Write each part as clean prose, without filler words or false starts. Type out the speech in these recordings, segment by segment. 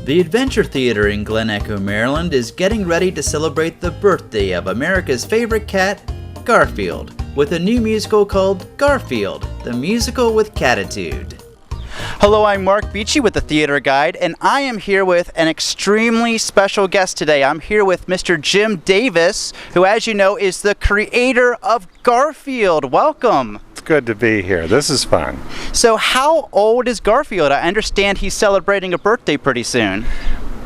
The Adventure Theater in Glen Echo, Maryland is getting ready to celebrate the birthday of America's favorite cat, Garfield, with a new musical called Garfield, the musical with Cattitude. Hello, I'm Mark Beachy with the Theater Guide, and I am here with an extremely special guest today. I'm here with Mr. Jim Davis, who, as you know, is the creator of Garfield. Welcome. It's good to be here. This is fun. So how old is Garfield? I understand he's celebrating a birthday pretty soon.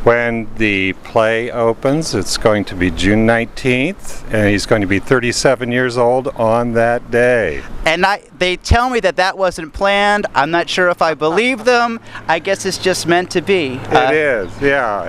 When the play opens, it's going to be June 19th, and he's going to be 37 years old on that day. And they tell me that wasn't planned. I'm not sure if I believe them. I guess it's just meant to be. It is, yeah.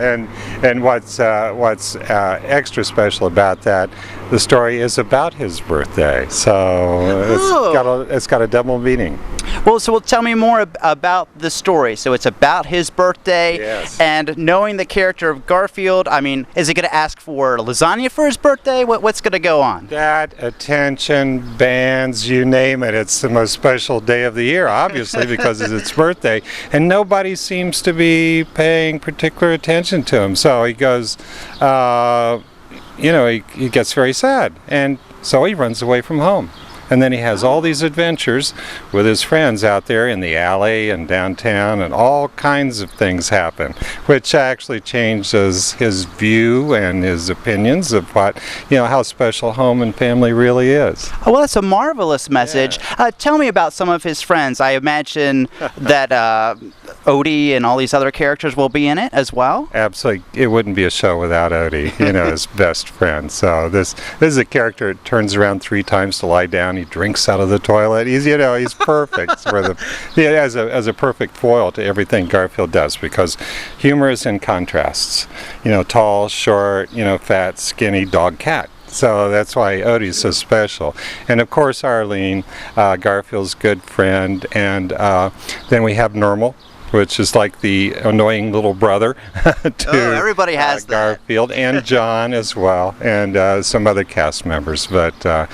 And what's extra special about that, the story is about his birthday, so it's got a double meaning. Well, tell me more about the story. So it's about his birthday, yes. And knowing the character of Garfield, I mean, is he going to ask for lasagna for his birthday? What's going to go on? That, attention, bands, you name it. It's the most special day of the year, obviously, because it's his birthday, and nobody seems to be paying particular attention to him. So he goes, he gets very sad, and so he runs away from home. And then he has all these adventures with his friends out there in the alley and downtown, and all kinds of things happen, which actually changes his view and his opinions of how special home and family really is. Oh, well, that's a marvelous message. Yeah. Tell me about some of his friends. I imagine that Odie and all these other characters will be in it as well? Absolutely. It wouldn't be a show without Odie, his best friend. So this is a character that turns around 3 times to lie down. He drinks out of the toilet. He's perfect for as a perfect foil to everything Garfield does, because humor is in contrasts. Tall, short, fat, skinny, dog, cat. So that's why Odie's so special. And of course Arlene, Garfield's good friend, and then we have Normal, which is like the annoying little brother to everybody has Garfield, and John as well, and some other cast members. But a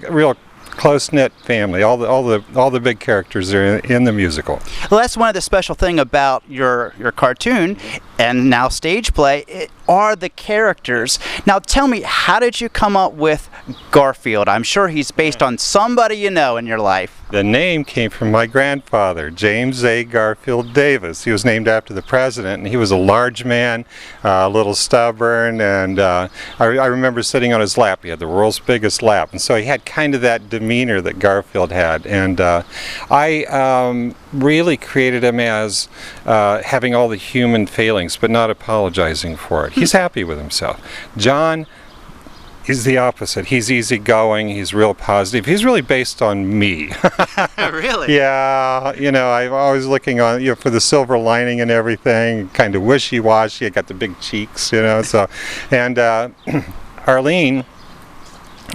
real close-knit family. All the big characters are in the musical. Well, that's one of the special thing about your cartoon and now stage play are the characters. Now tell me, how did you come up with Garfield? I'm sure he's based on somebody you know in your life. The name came from my grandfather, James A. Garfield Davis. He was named after the president, and he was a large man, a little stubborn, and I remember sitting on his lap. He had the world's biggest lap, and so he had kind of that demeanor that Garfield had. And I really created him as having all the human failings, but not apologizing for it. He's happy with himself. John is the opposite. He's easygoing. He's real positive. He's really based on me. Really? Yeah. I'm always looking on for the silver lining and everything. Kind of wishy-washy. I got the big cheeks. So, and Arlene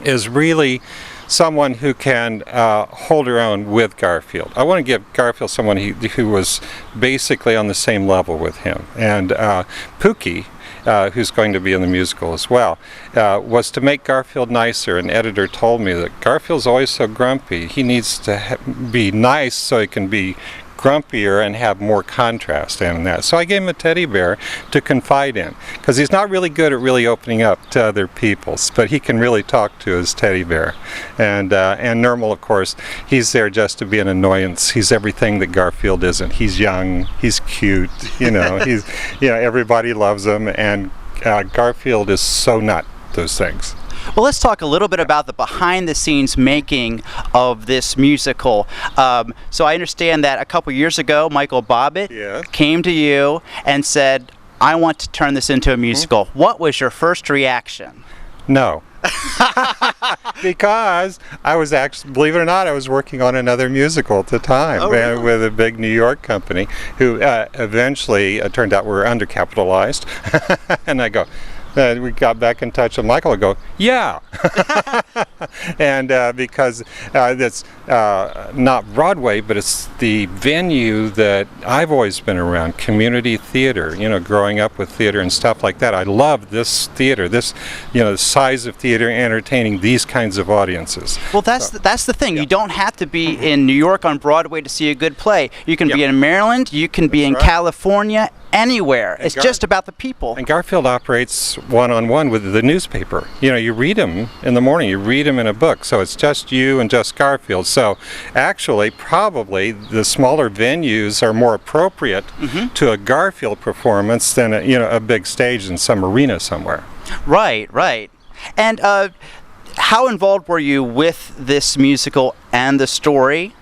is really someone who can hold her own with Garfield. I want to give Garfield someone who was basically on the same level with him. And Pookie, who's going to be in the musical as well, was to make Garfield nicer. An editor told me that Garfield's always so grumpy. He needs to be nice so he can be grumpier and have more contrast in that. So I gave him a teddy bear to confide in, because he's not really good at really opening up to other people, but he can really talk to his teddy bear. And Normal, of course, he's there just to be an annoyance. He's everything that Garfield isn't. He's young, he's cute, he's everybody loves him, and Garfield is so not those things. Well, let's talk a little bit about the behind-the-scenes making of this musical. So I understand that a couple years ago, Michael Bobbitt came to you and said, I want to turn this into a musical. Mm-hmm. What was your first reaction? No. Because I was actually, believe it or not, I was working on another musical at the time. Really? With a big New York company who eventually turned out were undercapitalized. And I go, we got back in touch with Michael and go, yeah. And because that's not Broadway, but it's the venue that I've always been around, community theater, growing up with theater and stuff like that. I love this theater, the size of theater entertaining these kinds of audiences. Well, that's the thing. Yeah. You don't have to be in New York on Broadway to see a good play. You can be in Maryland, you can be in California, anywhere. It's just about the people. And Garfield operates one-on-one with the newspaper. You know, you read them in the morning, you read them in a book, so it's just you and just Garfield. So actually, probably the smaller venues are more appropriate to a Garfield performance than a big stage in some arena somewhere. Right, right. And how involved were you with this musical and the story?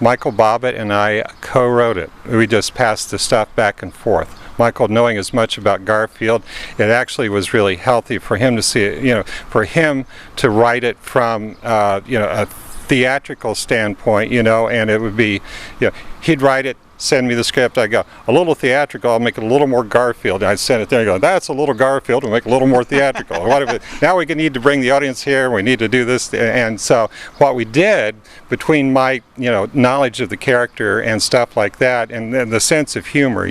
Michael Bobbitt and I co-wrote it. We just passed the stuff back and forth. Michael, knowing as much about Garfield, it actually was really healthy for him to see it, for him to write it from, a theatrical standpoint, and it would be, he'd write it, send me the script, I go, a little theatrical, I'll make it a little more Garfield. And I'd send it there and go, that's a little Garfield, we'll make it a little more theatrical. Now we need to bring the audience here, we need to do this. And so what we did, between my knowledge of the character and stuff like that, and then the sense of humor,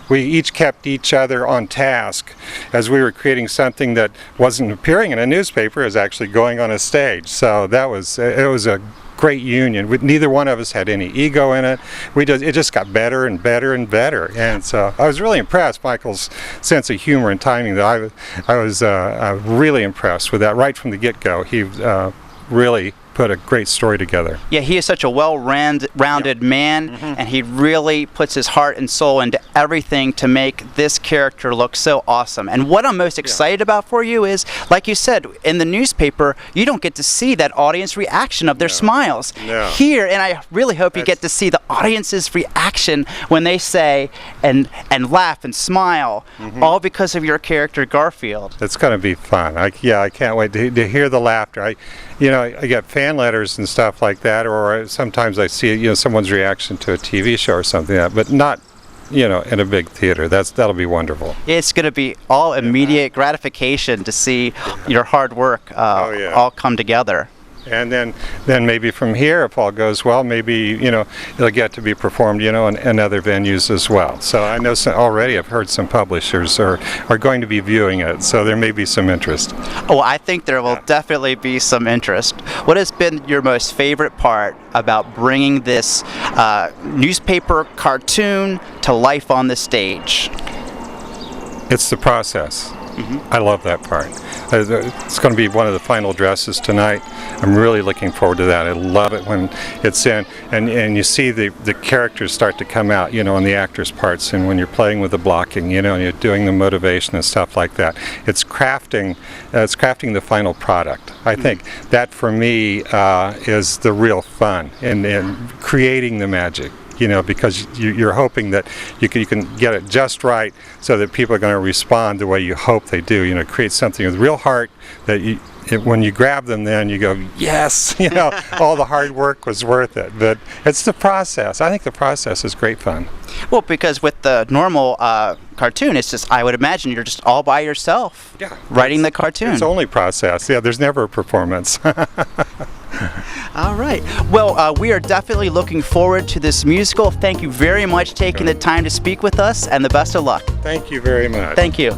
we each kept each other on task as we were creating something that wasn't appearing in a newspaper, is actually going on a stage. So it was a great union. Neither one of us had any ego in it. It just got better and better and better. And so I was really impressed. Michael's sense of humor and timing, I was really impressed with that right from the get-go. He really put a great story together. Yeah, he is such a well-rounded man, and he really puts his heart and soul into everything to make this character look so awesome. And what I'm most excited about for you is, like you said, in the newspaper, you don't get to see that audience reaction of their smiles. Here, and I really hope you get to see the audience's reaction when they say and laugh and smile, all because of your character Garfield. It's going to be fun. I can't wait to hear the laughter. I get fan letters and stuff like that, or sometimes I see someone's reaction to a TV show or something like that, but not in a big theater. That'll be wonderful. It's going to be all immediate gratification to see your hard work all come together. And then maybe from here, if all goes well, maybe it'll get to be performed in other venues as well. So I know already I've heard some publishers are going to be viewing it, so there may be some interest. Oh, I think there will definitely be some interest. What has been your most favorite part about bringing this newspaper cartoon to life on the stage? It's the process. I love that part. It's going to be one of the final dresses tonight. I'm really looking forward to that. I love it when it's in, and you see the characters start to come out, on the actors' parts, and when you're playing with the blocking, and you're doing the motivation and stuff like that. It's crafting the final product. I think that for me is the real fun in creating the magic. Because you're hoping that you can get it just right so that people are going to respond the way you hope they do. Create something with real heart that when you grab them, then you go, yes, all the hard work was worth it. But it's the process. I think the process is great fun. Well, because with the normal cartoon, it's just, I would imagine you're just all by yourself writing the cartoon. It's only process. Yeah, there's never a performance. All right. Well, we are definitely looking forward to this musical. Thank you very much for taking the time to speak with us, and the best of luck. Thank you very much. Thank you.